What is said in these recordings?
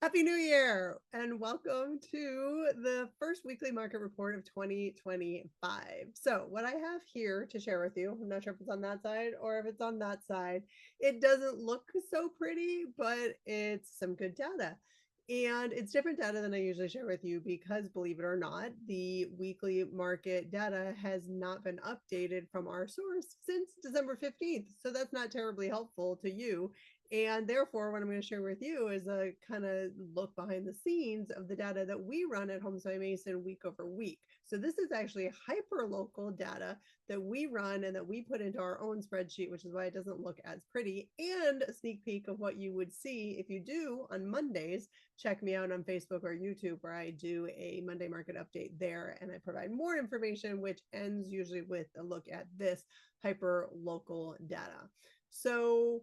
Happy New Year and welcome to the first weekly market report of 2025. So, what I have here to share with you, I'm not sure if it's on that side or if it's on that side. It doesn't look so pretty, but it's some good data. And it's different data than I usually share with you because, believe it or not, the weekly market data has not been updated from our source since December 15th. So, that's not terribly helpful to you, and therefore, what I'm going to share with you is a kind of look behind the scenes of the data that we run at Homes by Mason week over week. So this is actually hyper local data that we run and that we put into our own spreadsheet, which is why it doesn't look as pretty, and a sneak peek of what you would see if you do on Mondays. Check me out on Facebook or YouTube, where I do a Monday market update there, and I provide more information, which ends usually with a look at this hyper local data. So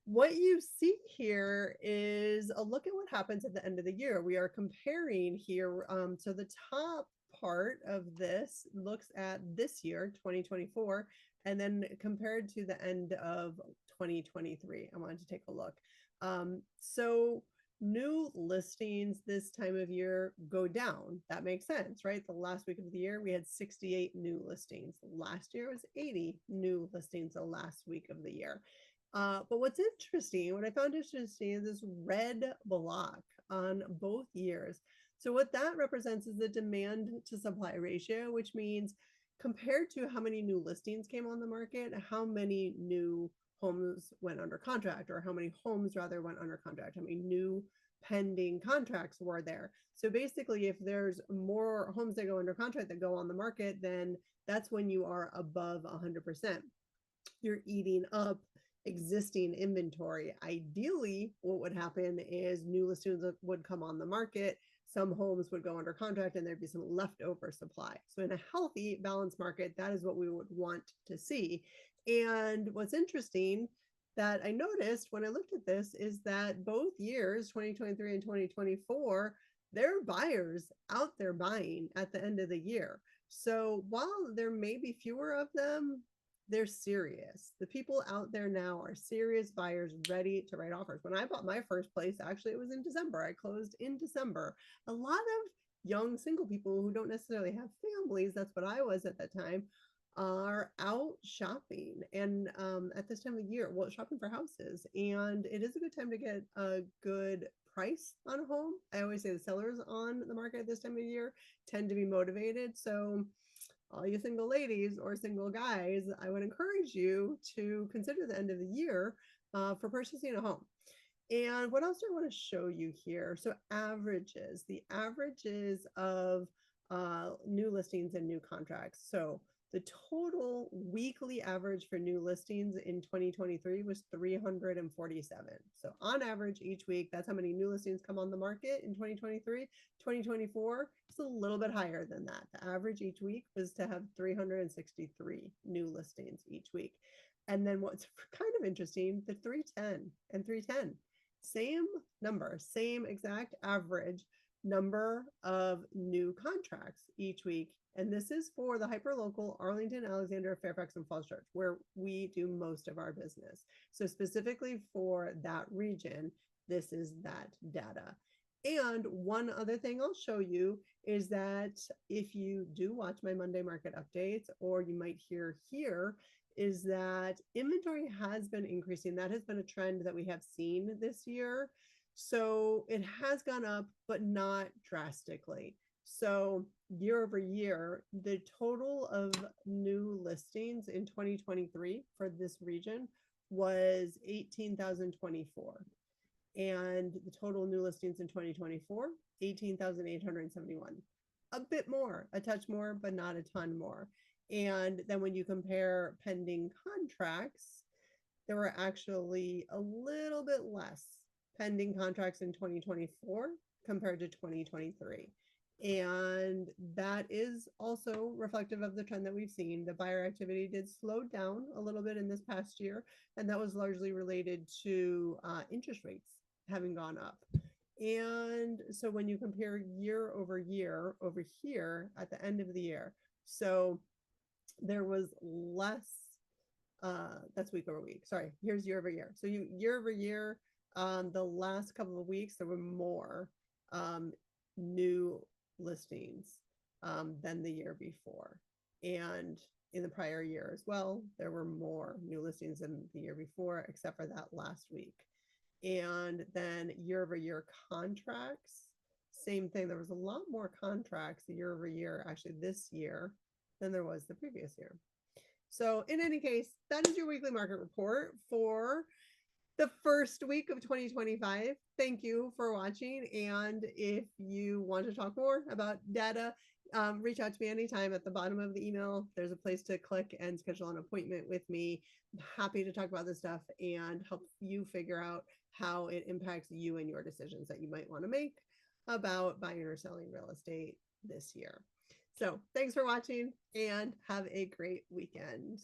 what you see here is a look at what happens at the end of the year. We are comparing here. So the top part of this looks at this year, 2024, and then compared to the end of 2023. I wanted to take a look. So new listings this time of year go down. That makes sense, right? The last week of the year, we had 68 new listings. Last year was 80 new listings the last week of the year. But what's interesting, what I found interesting is this red block on both years. So what that represents is the demand to supply ratio, which means compared to how many new listings came on the market, how many new homes went under contract, or how many homes rather went under contract, how many new pending contracts were there. So basically, if there's more homes that go under contract that go on the market, then that's when you are above 100%. You're eating up existing inventory. Ideally, what would happen is new listings would come on the market, some homes would go under contract, and there'd be some leftover supply. So in a healthy, balanced market, that is what we would want to see. And what's interesting that I noticed when I looked at this is that both years, 2023 and 2024, there are buyers out there buying at the end of the year. So while there may be fewer of them, they're serious. The people out there now are serious buyers ready to write offers. When I bought my first place, actually, it was in December. I closed in December. A lot of young single people who don't necessarily have families, that's what I was at that time, are out shopping. And at this time of year, well, shopping for houses. And it is a good time to get a good price on a home. I always say the sellers on the market at this time of year tend to be motivated. So all you single ladies or single guys, I would encourage you to consider the end of the year for purchasing a home. And what else do I want to show you here? So the averages of new listings and new contracts. So the total weekly average for new listings in 2023 was 347. So on average each week, that's how many new listings come on the market in 2023. 2024, it's a little bit higher than that. The average each week was to have 363 new listings each week. And then what's kind of interesting, the 310 and 310, same number, same exact average number of new contracts each week. And this is for the hyperlocal Arlington, Alexandria, Fairfax, and Falls Church, where we do most of our business. So specifically for that region, this is that data. And one other thing I'll show you is that if you do watch my Monday market updates, or you might hear here, is that inventory has been increasing. That has been a trend that we have seen this year. So it has gone up, but not drastically. So year over year, the total of new listings in 2023 for this region was 18,024. And the total new listings in 2024, 18,871. A bit more, a touch more, but not a ton more. And then when you compare pending contracts, there were actually a little bit less pending contracts in 2024 compared to 2023. And that is also reflective of the trend that we've seen. The buyer activity did slow down a little bit in this past year, and that was largely related to interest rates having gone up. And so when you compare year over year over here at the end of the year, so there was less, that's week over week. Sorry, here's year over year. So year over year, the last couple of weeks, there were more new listings than the year before. And in the prior year as well, there were more new listings than the year before, except for that last week. And then year over year contracts, same thing. There was a lot more contracts year over year, actually, this year than there was the previous year. So in any case, that is your weekly market report for the first week of 2025. Thank you for watching. And if you want to talk more about data, reach out to me anytime. At the bottom of the email, there's a place to click and schedule an appointment with me. I'm happy to talk about this stuff and help you figure out how it impacts you and your decisions that you might want to make about buying or selling real estate this year. So thanks for watching and have a great weekend.